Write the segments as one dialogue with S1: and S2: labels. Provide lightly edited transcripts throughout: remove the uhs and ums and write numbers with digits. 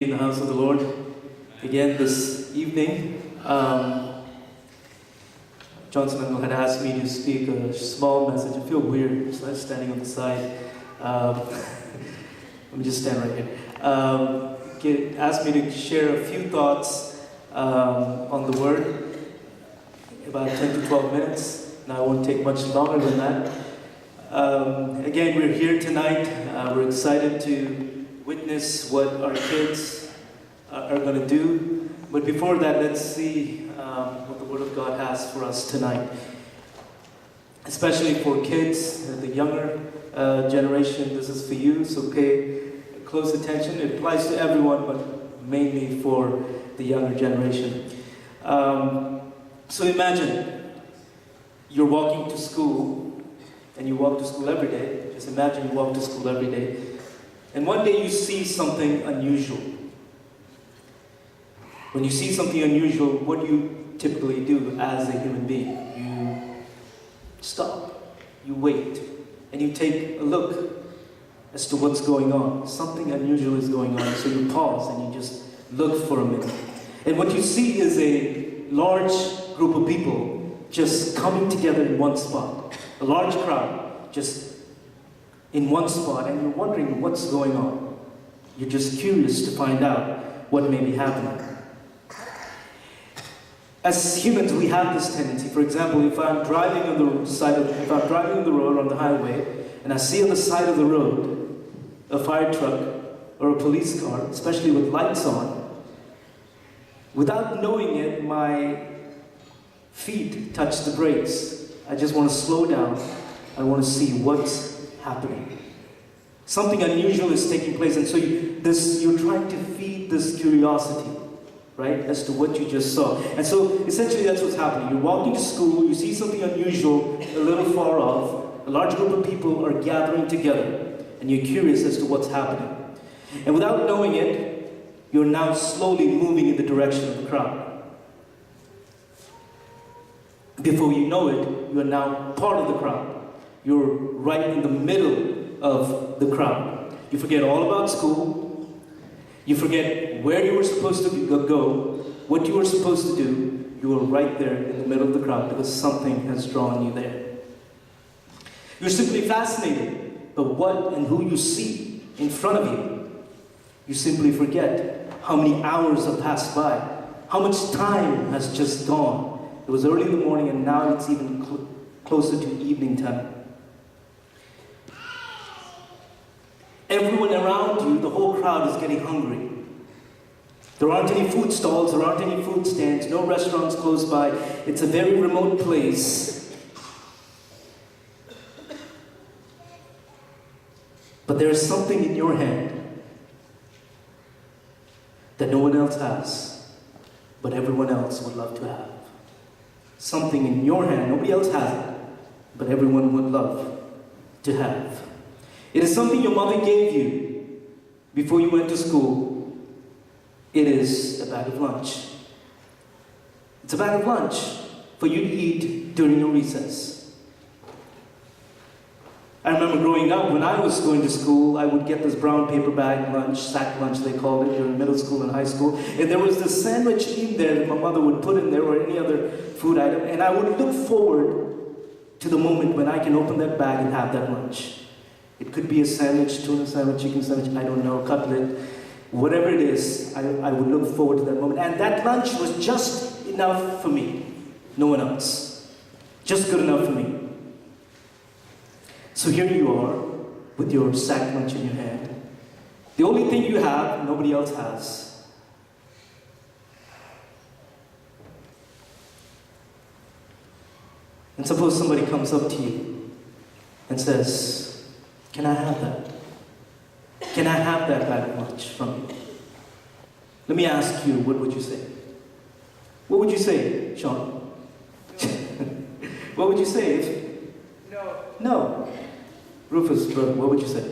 S1: In the house of the Lord again this evening. Johnson Uncle had asked me to speak a small message. I feel weird, so I'm standing on the side. Let me just stand right here. Asked me to share a few thoughts on the Word, about 10 to 12 minutes. Now, I won't take much longer than that. Again, we're here tonight. We're excited to witness what our kids are going to do. But before that, let's see what the Word of God has for us tonight. Especially for kids, the younger generation, this is for you, so pay close attention. It applies to everyone, but mainly for the younger generation. So imagine you're walking to school, and you walk to school every day. Just imagine you walk to school every day. And one day you see something unusual. When you see something unusual, what do you typically do as a human being? You stop, you wait, and you take a look as to what's going on. Something unusual is going on, so you pause and you just look for a minute. And what you see is a large group of people just coming together in one spot. A large crowd just in one spot, and you're wondering what's going on. You're just curious to find out what may be happening. As humans, we have this tendency. For example, if I'm driving on the road on the highway, and I see on the side of the road a fire truck or a police car, especially with lights on, without knowing it, my feet touch the brakes. I just want to slow down. I want to see what's happening. Something unusual is taking place, and so you're trying to feed this curiosity, right, as to what you just saw. And so essentially that's what's happening. You're walking to school, you see something unusual a little far off, a large group of people are gathering together, and you're curious as to what's happening. And without knowing it, you're now slowly moving in the direction of the crowd. Before you know it, you're now part of the crowd. You're right in the middle of the crowd. You forget all about school. You forget where you were supposed to go, what you were supposed to do. You were right there in the middle of the crowd because something has drawn you there. You're simply fascinated by what and who you see in front of you. You simply forget how many hours have passed by, how much time has just gone. It was early in the morning, and now it's even closer to evening time. Everyone around you, the whole crowd, is getting hungry. There aren't any food stalls, there aren't any food stands, no restaurants close by. It's a very remote place. But there is something in your hand that no one else has, but everyone else would love to have. Something in your hand, nobody else has it, but everyone would love to have. It is something your mother gave you before you went to school. It is a bag of lunch. It's a bag of lunch for you to eat during your recess. I remember growing up, when I was going to school, I would get this brown paper bag lunch, sack lunch they called it, during middle school and high school. And there was this sandwich in there that my mother would put in there, or any other food item. And I would look forward to the moment when I can open that bag and have that lunch. It could be a sandwich, tuna sandwich, chicken sandwich, I don't know, cutlet. Whatever it is, I would look forward to that moment. And that lunch was just enough for me. No one else. Just good enough for me. So here you are with your sack lunch in your hand. The only thing you have, nobody else has. And suppose somebody comes up to you and says, "Can I have that? Can I have that bag of lunch from you?" Let me ask you, what would you say? What would you say, Sean? What would you say if...
S2: No.
S1: No. Rufus, brother, what would you say?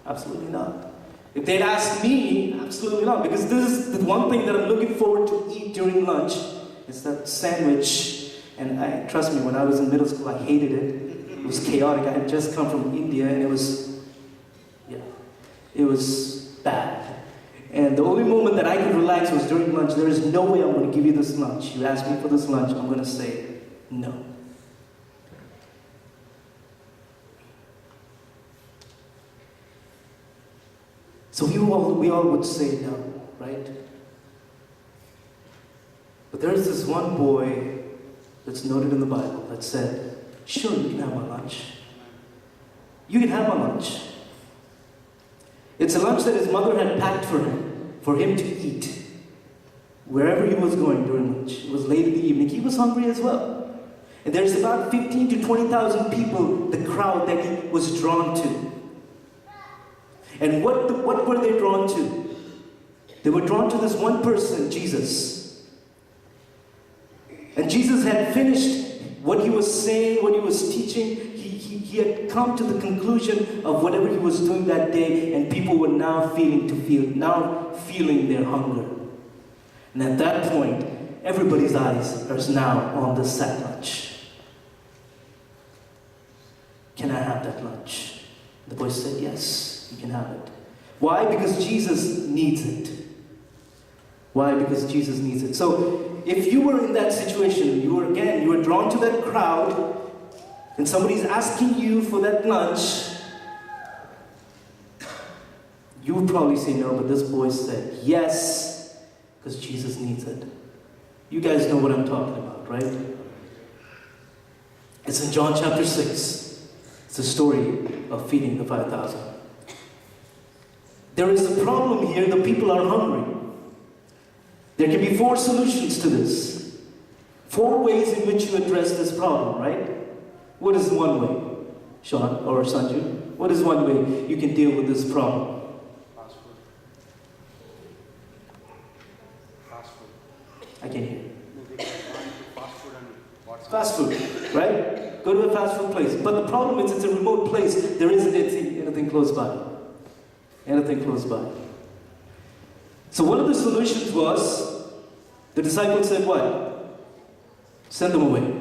S1: Absolutely not. If they'd asked me, absolutely not. Because this is the one thing that I'm looking forward to eat during lunch. It's that sandwich. And trust me, when I was in middle school, I hated it. It was chaotic. I had just come from India, and it was bad. And the only moment that I could relax was during lunch. There is no way I'm going to give you this lunch. You ask me for this lunch, I'm going to say no. So we all would say no, right? But there's this one boy that's noted in the Bible that said, sure, you can have my lunch. You can have my lunch. It's a lunch that his mother had packed for him to eat. Wherever he was going during lunch. It was late in the evening. He was hungry as well. And there's about 15 to 20,000 people, the crowd that he was drawn to. And what were they drawn to? They were drawn to this one person, Jesus. And Jesus had finished what he was saying, what he was teaching. He had come to the conclusion of whatever he was doing that day, and people were now feeling their hunger. And at that point, everybody's eyes are now on the sack lunch. Can I have that lunch? The boy said, yes, you can have it. Why? Because Jesus needs it. Why? Because Jesus needs it. So, if you were in that situation, you were drawn to that crowd, and somebody's asking you for that lunch, you would probably say no, but this boy said yes, because Jesus needs it. You guys know what I'm talking about, right? It's in John chapter 6. It's a story of feeding the 5,000. There is a problem here. The people are hungry. There can be 4 solutions to this. 4 ways in which you address this problem, right? What is one way, Sean or Sanju? What is one way you can deal with this problem?
S2: Fast food. Fast food.
S1: I can't hear.
S2: Fast food and what's
S1: Fast food, right? Go to a fast food place. But the problem is it's a remote place. There isn't anything close by. Anything close by. So one of the solutions was, the disciples said what? Send them away.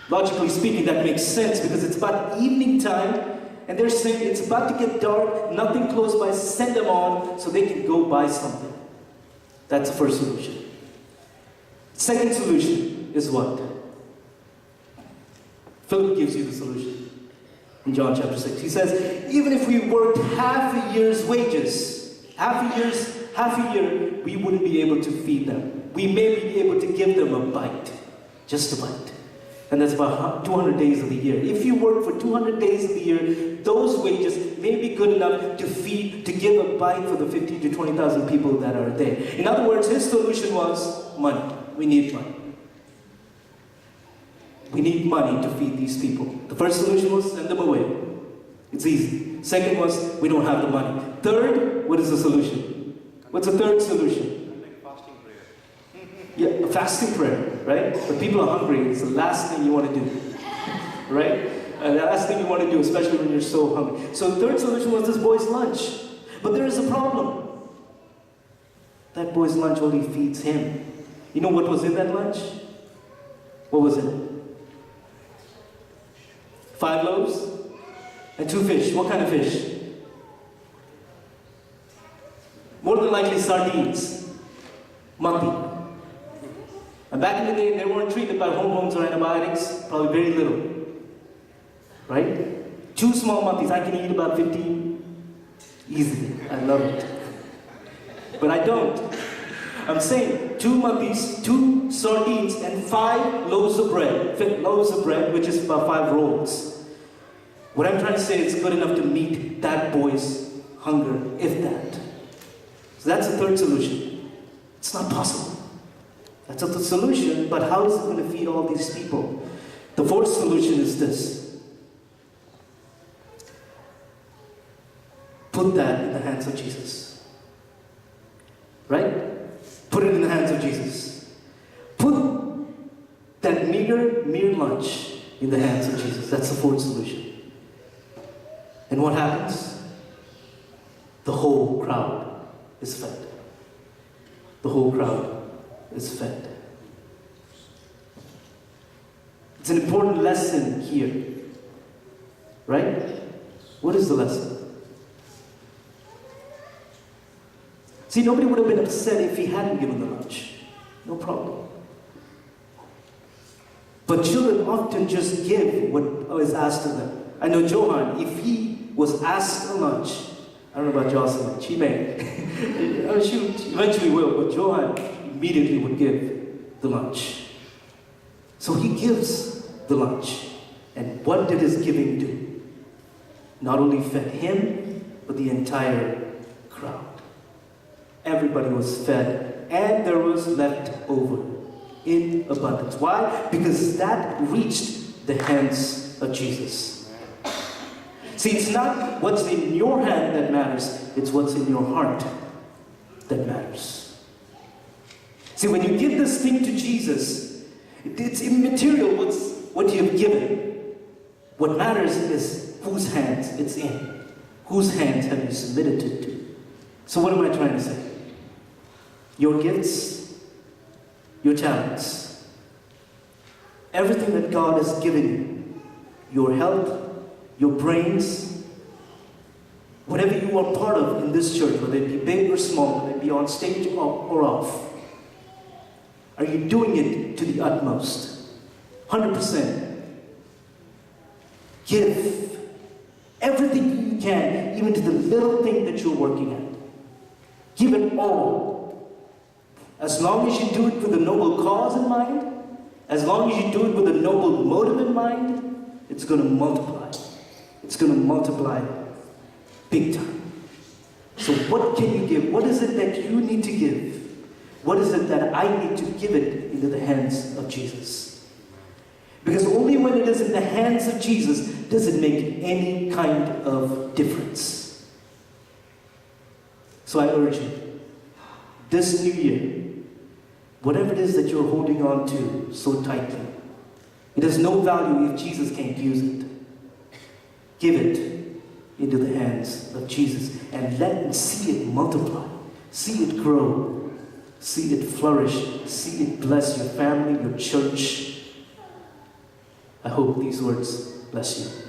S1: Logically speaking, that makes sense because it's about evening time and they're saying it's about to get dark, nothing close by, send them on so they can go buy something. That's the first solution. Second solution is what? Philip gives you the solution in John chapter 6. He says, even if we worked half a year's wages, half a year, we wouldn't be able to feed them. We may be able to give them a bite, just a bite. And that's about 200 days of the year. If you work for 200 days of the year, those wages may be good enough to give a bite for the 15 to 20,000 people that are there. In other words, his solution was money. We need money. We need money to feed these people. The first solution was send them away. It's easy. Second was we don't have the money. Third, what is the solution? What's the third solution?
S2: Fasting prayer.
S1: Yeah, a fasting prayer, right? But people are hungry. It's the last thing you want to do, right? The last thing you want to do, especially when you're so hungry. So the third solution was this boy's lunch. But there is a problem. That boy's lunch only feeds him. You know what was in that lunch? What was in it? 5 loaves and 2 fish. What kind of fish? More than likely sardines. Monkey. And back in the day, they weren't treated by hormones or antibiotics. Probably very little. Right? 2 small monkeys. I can eat about 15 easily. I love it. But I don't. I'm saying 2 monkeys, 2 sardines, and 5 loaves of bread. 5 loaves of bread, which is about 5 rolls. What I'm trying to say is good enough to meet that boy's hunger, if that. So that's the third solution. It's not possible. That's not the solution, but how is it going to feed all these people? The fourth solution is this. Put that in the hands of Jesus. Right? Put it in the hands of Jesus. Put that mere lunch in the hands of Jesus. That's the fourth solution. And what happens? The whole crowd is fed. The whole crowd is fed. It's an important lesson here. Right? What is the lesson? See, nobody would have been upset if he hadn't given the lunch. No problem. But children often just give what is asked of them. I know Johan, if he was asked a lunch, I don't know about Jocelyn, she may. She eventually will, but Johan immediately would give the lunch. So he gives the lunch. And what did his giving do? Not only fed him, but the entire crowd. Everybody was fed, and there was left over in abundance. Why? Because that reached the hands of Jesus. See, it's not what's in your hand that matters, it's what's in your heart that matters. See, when you give this thing to Jesus, it's immaterial what you have given. What matters is whose hands it's in. Whose hands have you submitted it to? So what am I trying to say? Your gifts, your talents, everything that God has given you, your health, your brains, whatever you are part of in this church, whether it be big or small, whether it be on stage or off, are you doing it to the utmost? 100%. Give everything you can, even to the little thing that you're working at. Give it all. As long as you do it with a noble cause in mind, as long as you do it with a noble motive in mind, it's going to multiply. It's going to multiply big time. So what can you give? What is it that you need to give? What is it that I need to give it into the hands of Jesus? Because only when it is in the hands of Jesus does it make any kind of difference. So I urge you, this new year, whatever it is that you're holding on to so tightly, it has no value if Jesus can't use it. Give it into the hands of Jesus and let him see it multiply, see it grow, see it flourish, see it bless your family, your church. I hope these words bless you.